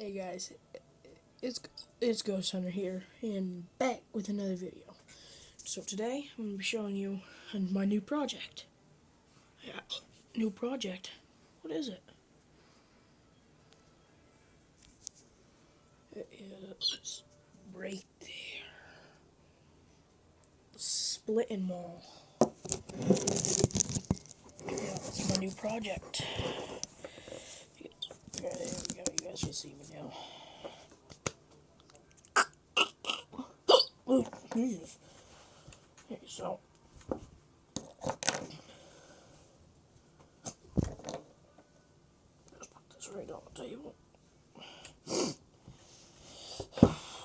Hey guys, it's Ghost Hunter here, and back with another video. So today I'm gonna be showing you my new project. Yeah, new project. What is it? It is right there. Splitting Mall. Yeah, that's my new project. Yeah, there we go. You guys can see me now. Oh, Jesus. Okay, so just put this right on the table.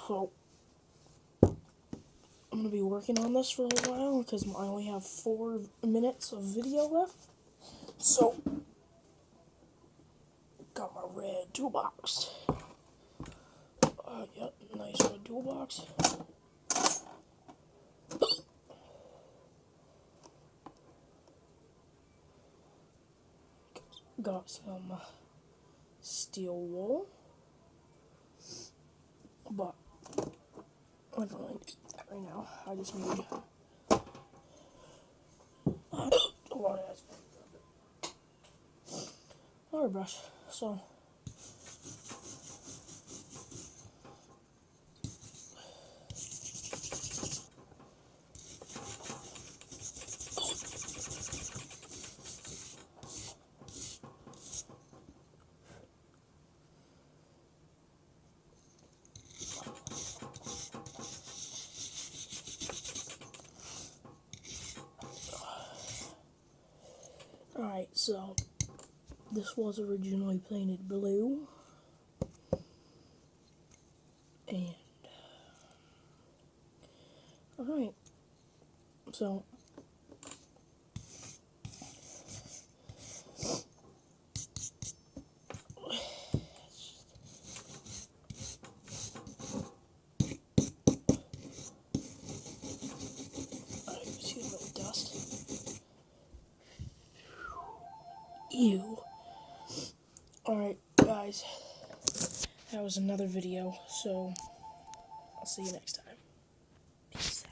So I'm gonna be working on this for a while because I only have 4 minutes of video left. So, got my red toolbox. Yep, nice red toolbox. Got some steel wool, but I don't really need that right now. I just need a lot of water brush. So, alright, so this was originally painted blue, and alright, so I see a little dust. Ew. Alright, guys, that was another video, so I'll see you next time. Peace.